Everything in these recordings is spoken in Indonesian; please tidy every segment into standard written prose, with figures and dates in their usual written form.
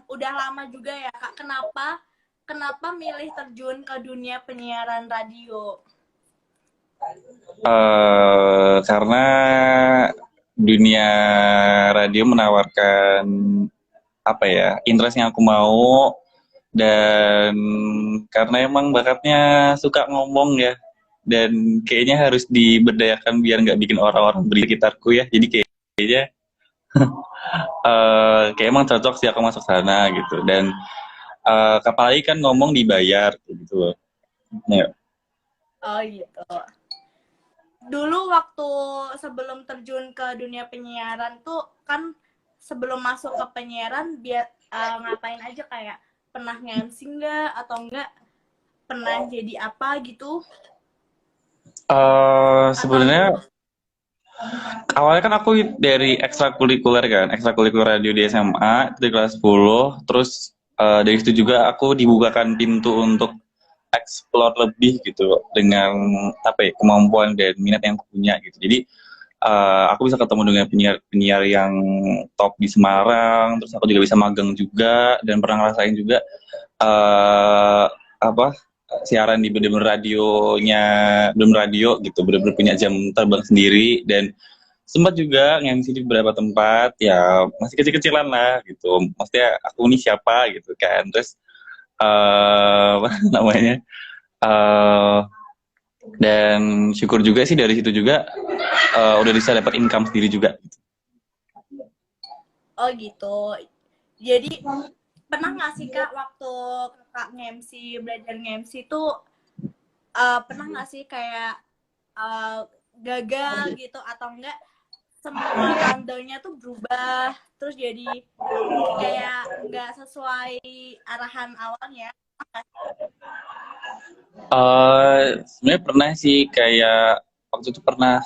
udah lama juga ya Kak. Kenapa milih terjun ke dunia penyiaran radio? Karena dunia radio menawarkan apa ya interest yang aku mau, dan karena emang bakatnya suka ngomong ya, dan kayaknya harus diberdayakan biar nggak bikin orang-orang beri sekitarku ya, jadi kayaknya kayak emang cocok sih aku masuk sana gitu. Dan apalagi kan ngomong dibayar gitu loh ya. Oh gitu. Dulu waktu sebelum terjun ke dunia penyiaran tuh kan sebelum masuk ke penyiaran ngapain aja, kayak pernah nge-MC nggak atau enggak pernah jadi apa gitu? Atau Sebenarnya awalnya kan aku dari ekstrakurikuler kan, ekstrakurikuler radio di SMA di kelas 10. Terus dari situ juga aku dibukakan pintu untuk explore lebih gitu dengan apa ya, kemampuan dan minat yang aku punya gitu. Jadi aku bisa ketemu dengan penyiar yang top di Semarang. Terus aku juga bisa magang juga dan pernah ngerasain juga eh apa siaran di bener-bener radionya, bener radio gitu, bener-bener punya jam terbang sendiri. Dan sempat juga nge-MC di beberapa tempat ya, masih kecil-kecilan lah gitu, maksudnya aku ini siapa gitu kan. Terus apa namanya, eh dan syukur juga sih dari situ juga udah bisa dapat income sendiri juga. oh gitu. Jadi pernah nggak sih Kak waktu Kakak nge-MC, belajar nge-MC tuh pernah nggak sih kayak gagal gitu atau enggak semua tandanya tuh berubah terus jadi kayak nggak sesuai arahan awalnya? Sebenarnya pernah sih, kayak waktu itu pernah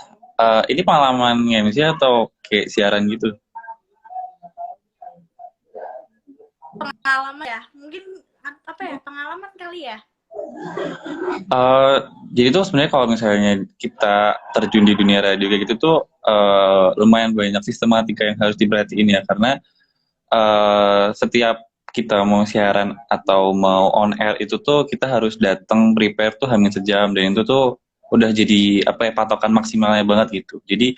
ini pengalaman nge-MC atau kayak siaran gitu. Pengalaman ya, mungkin apa ya, pengalaman kali ya. Eh, jadi tuh sebenarnya kalau misalnya kita terjun di dunia radio kayak gitu tuh lumayan banyak sistematika yang harus diperhatiin ya, karena setiap kita mau siaran atau mau on air itu tuh kita harus datang prepare tuh hampir sejam, dan itu tuh udah jadi apa ya, patokan maksimalnya banget gitu. Jadi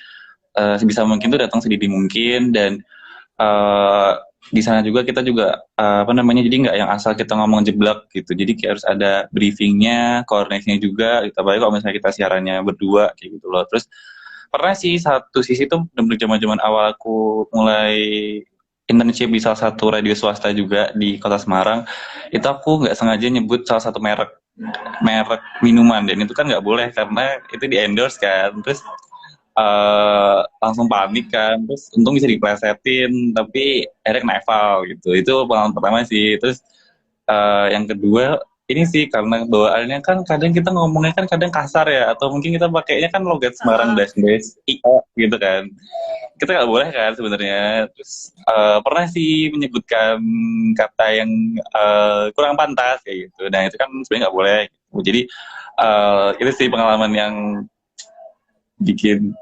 sebisa mungkin tuh datang sedini mungkin. Dan eh, di sana juga kita juga apa namanya, jadi nggak yang asal kita ngomong jeblak gitu, jadi kayak harus ada briefingnya, koordinasinya juga gitu. Apalagi kalau misalnya kita siarannya berdua kayak gitu loh. Terus pernah sih satu sisi tuh bener-bener zaman-zaman awal aku mulai internship di salah satu radio swasta juga di kota Semarang, itu aku nggak sengaja nyebut salah satu merek merek minuman, dan itu kan nggak boleh karena itu di endorse kan. Terus langsung panik kan, terus untung bisa diplesetin tapi akhirnya kena eval gitu. Itu pengalaman pertama sih. Terus yang kedua ini sih, karena bawaannya kan kadang kita ngomongnya kan kadang kasar ya, atau mungkin kita pakainya kan logat Semarang Heeh. das IO gitu kan, kita nggak boleh kan sebenarnya. Terus pernah sih menyebutkan kata yang kurang pantas kayak gitu, nah itu kan sebenarnya nggak boleh gitu. Jadi itu sih pengalaman yang bikin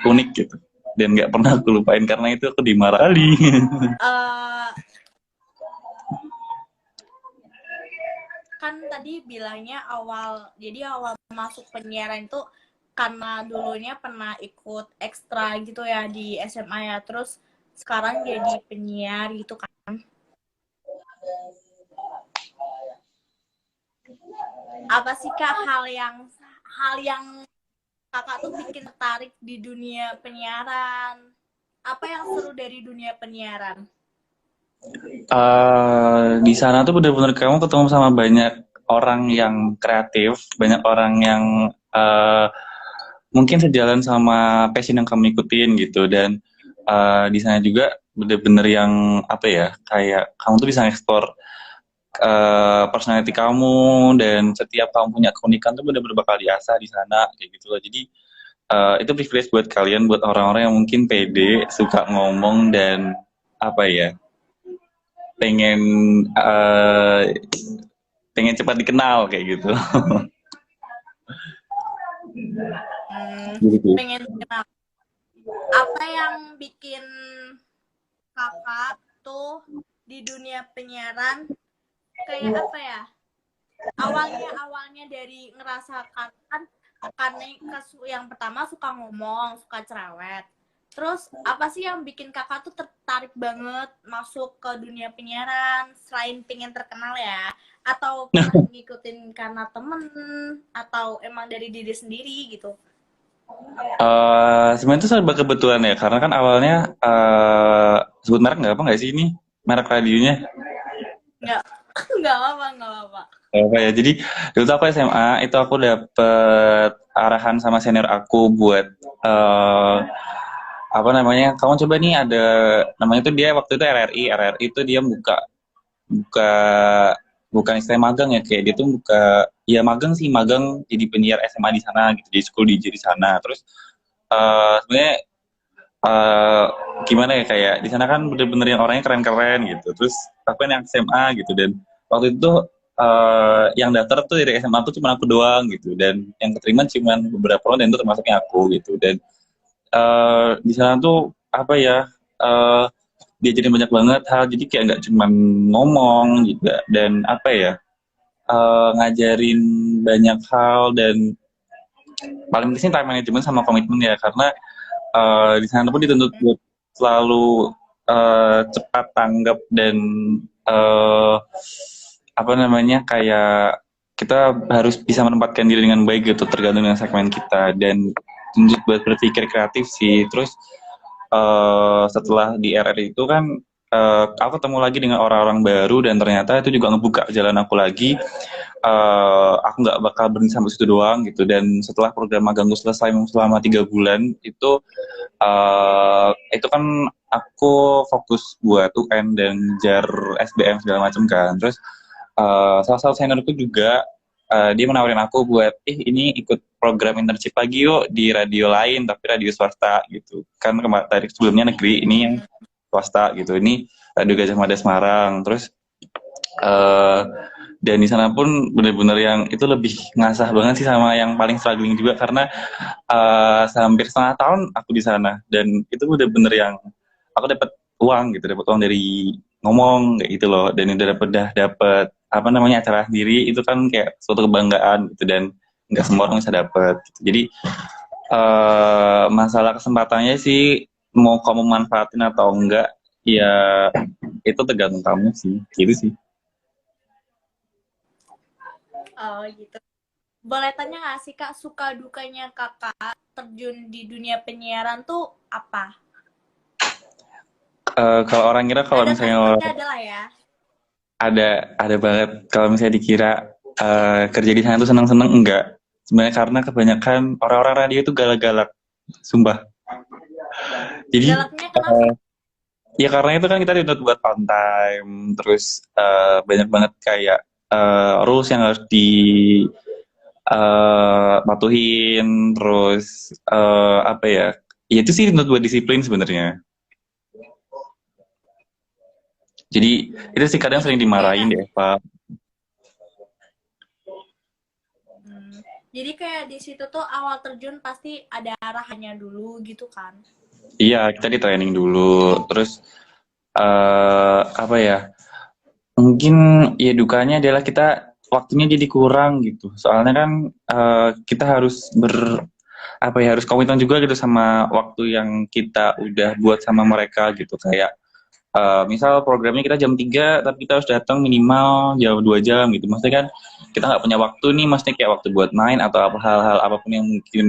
unik gitu, dan nggak pernah aku lupain karena itu aku dimarahi. Eh, kan tadi bilangnya awal masuk penyiaran itu karena dulunya pernah ikut ekstra gitu ya di SMA ya, terus sekarang jadi penyiar gitu kan. Apa sih Kak hal yang Kakak tuh bikin tertarik di dunia penyiaran? Apa yang seru dari dunia penyiaran? Di sana tuh bener-bener kamu ketemu sama banyak orang yang kreatif, banyak orang yang uh, mungkin sejalan sama passion yang kamu ikutin gitu. Dan di sana juga bener-bener yang apa ya, kayak kamu tuh bisa explore personality kamu, dan setiap kamu punya keunikan tuh bener-bener bakal diasah di sana kayak gitu loh. Jadi itu privilege buat kalian, buat orang-orang yang mungkin pede, suka ngomong, dan apa ya, pengen uh, pengen cepat dikenal kayak gitu. Gitu. Pengen kenal. Apa yang bikin Kakak tuh di dunia penyiaran kayak apa ya? Awalnya dari ngerasa kan karena yang pertama suka ngomong, suka cerewet. Terus apa sih yang bikin kakak tuh tertarik banget masuk ke dunia penyiaran selain pengen terkenal ya? Atau pernah ngikutin karena temen atau emang dari diri sendiri gitu? Sebenarnya itu serba kebetulan ya, karena kan awalnya sebut merek nggak apa nggak sih ini merek radionya? Nggak, nggak apa, nggak apa. Nggak apa ya. Jadi dulu tuh aku SMA itu aku dapet arahan sama senior aku buat eh apa namanya? Kamu coba nih ada namanya tuh dia waktu itu RRI, RRI itu dia buka buka bukan istilah magang ya kayak dia tuh buka ya magang sih magang jadi penyiar SMA di sana gitu di school di sana terus sebenarnya eh gimana ya kayak di sana kan bener-bener yang orangnya keren-keren gitu. Terus aku kan yang SMA gitu dan waktu itu yang daftar tuh dari SMA tuh cuma aku doang gitu dan yang keterima cuma beberapa orang dan itu termasuknya aku gitu dan di sana tuh apa ya eh diajarin banyak banget hal jadi kayak nggak cuma ngomong juga dan apa ya ngajarin banyak hal dan paling penting time management sama komitmen ya karena di sana pun dituntut buat selalu cepat tanggap dan uh, apa namanya kayak kita harus bisa menempatkan diri dengan baik gitu tergantung dengan segmen kita dan tuntut buat berpikir kreatif sih terus setelah di RR itu kan aku ketemu lagi dengan orang-orang baru dan ternyata itu juga ngebuka jalan aku lagi aku nggak bakal berhenti sampai situ doang gitu dan setelah program magangku selesai selama 3 bulan itu kan aku fokus buat UN dan jar SBM segala macam kan terus salah satu seniorku juga dia menawarin aku buat ini ikut program internship lagi yuk di radio lain tapi radio swasta gitu kan dari sebelumnya negeri ini yang swasta gitu ini radio Gajah Mada Semarang terus uh, dan di sana pun benar-benar yang itu lebih ngasah banget sih sama yang paling struggling juga karena hampir setengah tahun aku di sana dan itu bener-bener yang aku dapat uang gitu dapat uang dari ngomong kayak gitu loh dan udah dapet apa namanya acara sendiri itu kan kayak suatu kebanggaan gitu dan nggak semua orang bisa dapet gitu. Jadi masalah kesempatannya sih mau kamu manfaatin atau enggak ya itu tergantung kamu sih gitu sih. Oh gitu. Boleh tanya nggak sih kak, suka dukanya kakak terjun di dunia penyiaran tuh apa? Kalau orang kira kalau Ada nggak misalnya sih? Pasti ada lah ya. ada banget kalau misalnya dikira kerja di sana tuh seneng-seneng enggak sebenarnya karena kebanyakan orang-orang radio itu galak-galak sumpah jadi Galaknya kenapa? ya karena itu kan kita dituntut buat on time terus banyak banget kayak rules yang harus di patuhin terus apa ya ya itu sih dituntut buat disiplin sebenarnya jadi itu sih kadang Jadi sering dimarahin kayak deh Pak. jadi kayak di situ tuh awal terjun pasti ada arahannya dulu gitu kan. Iya kita di training dulu terus apa ya mungkin ya dukanya adalah kita waktunya jadi kurang gitu. Soalnya kan kita harus apa ya harus komitmen juga gitu sama waktu yang kita udah buat sama mereka gitu. Kayak misal programnya kita jam 3 tapi kita harus datang minimal jam 2 jam gitu. Maksudnya kan kita nggak punya waktu nih, maksudnya kayak waktu buat main atau apa hal-hal apapun yang mungkin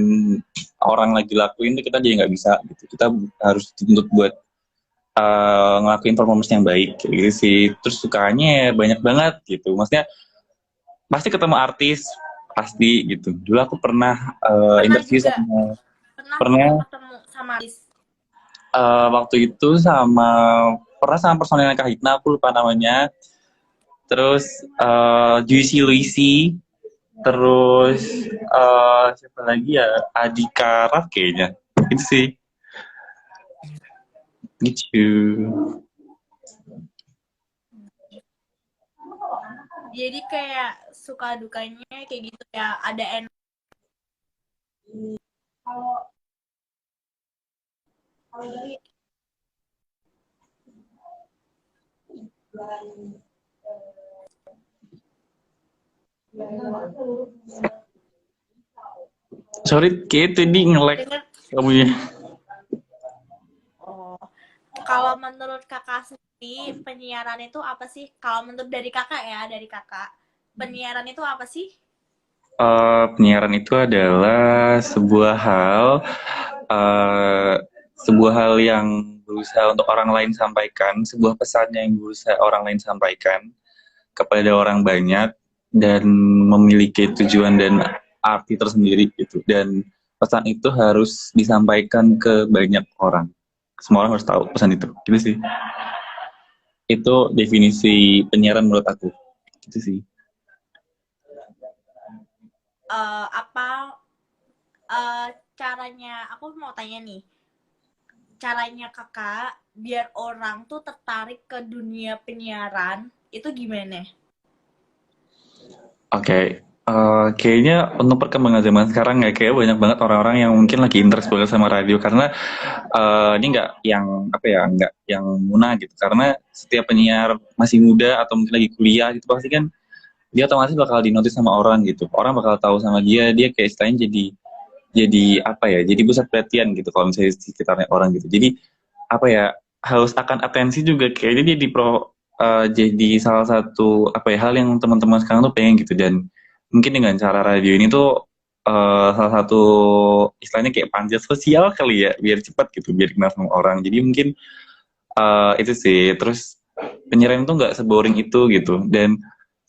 orang lagi lakuin itu kita jadi nggak bisa gitu. Kita harus dituntut buat ngelakuin performance yang baik kayak gitu sih terus sukanya ya banyak banget gitu maksudnya pasti ketemu artis pasti gitu dulu aku pernah Pernah interview juga, sama pernah juga pernah ketemu sama artis. waktu itu pernah sama personilnya Kahitna aku lupa namanya terus Juicy Luisi terus siapa lagi ya Adika Raf kayaknya itu sih gitu. Jadi kayak suka dukanya kayak gitu ya. Ada enak. Sorry, kayak tadi nge-lag Dengar. kamu ya. Oh, kalau menurut kakak sendiri penyiaran itu apa sih? Kalau menurut dari kakak ya, dari kakak, penyiaran itu apa sih? Penyiaran itu adalah eh, sebuah hal yang berusaha untuk orang lain sampaikan, sebuah pesan yang berusaha orang lain sampaikan kepada orang banyak dan memiliki tujuan dan arti tersendiri gitu. Dan pesan itu harus disampaikan ke banyak orang. Semua orang harus tahu pesan itu. Gitu sih. Itu definisi penyiaran menurut aku. Gitu sih. Apa caranya? Aku mau tanya nih, caranya kakak biar orang tuh tertarik ke dunia penyiaran itu gimana? Oke, kayaknya untuk perkembangan zaman sekarang ya kayak banyak banget orang-orang yang mungkin lagi interest banget sama radio karena ini nggak yang apa ya nggak yang muna gitu karena setiap penyiar masih muda atau mungkin lagi kuliah gitu pasti kan dia otomatis bakal dinotis sama orang gitu orang bakal tahu sama dia kayak istilahnya jadi apa ya jadi pusat perhatian gitu kalau misalnya di sekitarnya orang gitu jadi apa ya harus akan atensi juga kayaknya dia jadi salah satu apa ya hal yang teman-teman sekarang tuh pengen gitu dan mungkin dengan cara radio ini tuh salah satu istilahnya kayak panjat sosial kali ya biar cepat gitu biar kenal sama orang jadi mungkin itu sih terus penyiaran itu nggak seboring itu gitu dan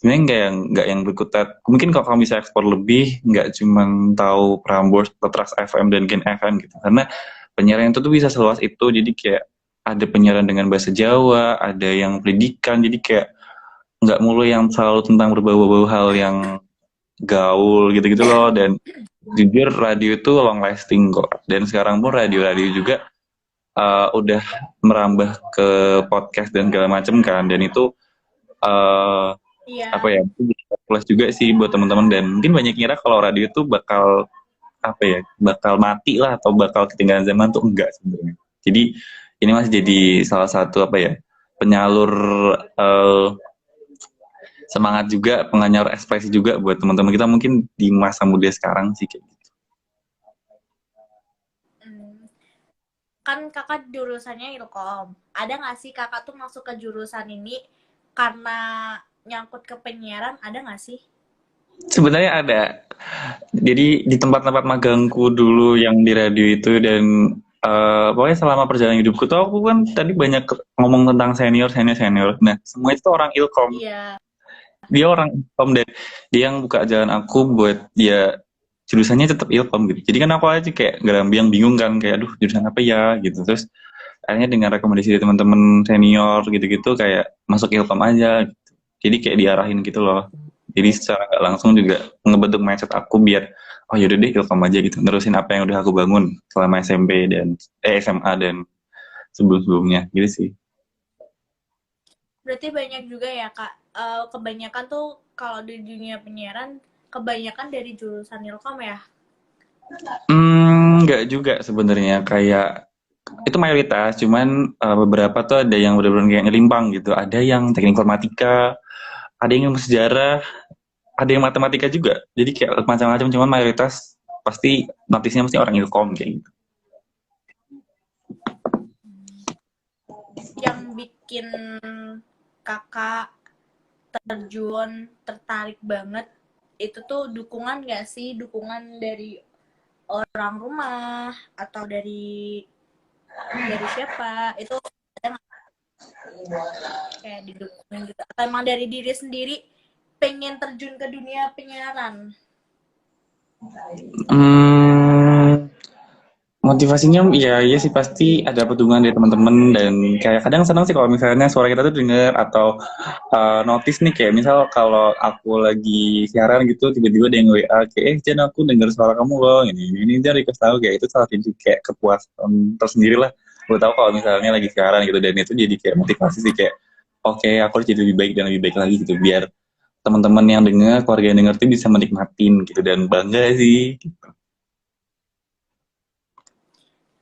sebenarnya nggak yang berkutat mungkin kalau kamu bisa ekspor lebih nggak cuma tahu Prambors, Trans FM dan Gen FM gitu karena penyiaran itu tuh bisa seluas itu jadi kayak ada penyiaran dengan bahasa Jawa ada yang pendidikan jadi kayak nggak mulu yang selalu tentang berbau-bau hal yang gaul gitu-gitu loh dan jujur radio itu long lasting kok dan sekarang pun radio-radio juga udah merambah ke podcast dan segala macam kan dan itu uh, apa Iya. ya plus juga sih buat teman-teman dan mungkin banyak kira kalau radio itu bakal apa ya bakal mati lah atau bakal ketinggalan zaman tuh enggak sebenarnya jadi ini masih jadi salah satu apa ya penyalur uh, semangat juga penyalur ekspresi juga buat teman-teman kita mungkin di masa muda sekarang sih kayak gitu. Hmm. Kan kakak jurusannya Ilkom. Ada nggak sih kakak tuh masuk ke jurusan ini karena nyangkut ke penyiaran? Ada nggak sih? Sebenarnya ada. Jadi di tempat-tempat magangku dulu yang di radio itu dan pokoknya selama perjalanan hidupku tuh aku kan tadi banyak ngomong tentang senior, senior, senior. Nah, semua itu orang Ilkom. Iya. Dia orang Ilkom dan dia yang buka jalan aku buat dia jurusannya tetap Ilkom gitu. Jadi kan aku aja kayak gerambiang bingung kan kayak aduh jurusan apa ya gitu. Terus akhirnya dengan rekomendasi dari teman-teman senior gitu-gitu kayak masuk Ilkom aja gitu. Jadi kayak diarahin gitu loh. Jadi secara nggak langsung juga ngebentuk mindset aku biar oh yaudah deh Ilkom aja gitu. Nerusin apa yang udah aku bangun selama SMP dan SMA dan sebelum-sebelumnya gitu sih. Berarti banyak juga ya kak. Kebanyakan tuh kalau di dunia penyiaran kebanyakan dari jurusan Ilkom ya. Nggak juga sebenarnya kayak itu mayoritas, cuman beberapa tuh ada yang benar-benar kayak ngelimpang gitu. Ada yang teknik informatika, ada yang ilmu sejarah, ada yang matematika juga. Jadi kayak macam-macam, cuman mayoritas pasti notisnya mesti orang ilkom kayak gitu. Yang bikin kakak terjun tertarik banget itu tuh dukungan gak sih? Dukungan dari orang rumah atau dari siapa? Itu ada nggak kayak didukung gitu? Atau emang dari diri sendiri pengen terjun ke dunia penyiaran? Hmm, motivasinya ya iya sih pasti ada dukungan dari teman-teman dan kayak kadang senang sih kalau misalnya suara kita tuh denger atau notice nih kayak misal kalau aku lagi siaran gitu tiba-tiba ada yang WA kayak Jen aku denger suara kamu loh ini dia request tahu kayak itu salah satu kayak kepuasan tersendiri lah gue tahu kalau misalnya lagi siaran gitu dan itu jadi kayak motivasi sih kayak oke aku harus jadi lebih baik dan lebih baik lagi gitu biar teman-teman yang denger keluarga yang denger tuh bisa menikmatin gitu dan bangga sih gitu.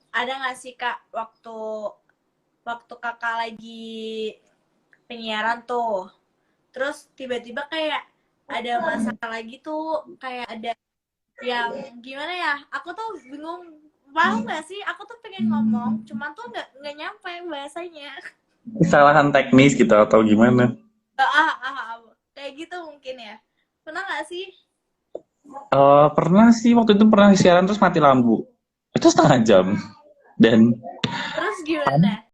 Ada nggak sih kak waktu waktu kakak lagi penyiaran tuh. Terus tiba-tiba kayak ada masalah gitu, kayak ada yang gimana ya? Aku tuh bingung, paham gak sih? Aku tuh pengen ngomong, cuman tuh nggak nyampe bahasanya. Kesalahan teknis gitu atau gimana? Kayak gitu mungkin ya. Pernah nggak sih? Pernah sih waktu itu pernah siaran terus mati lampu. Itu setengah jam dan Terus gimana?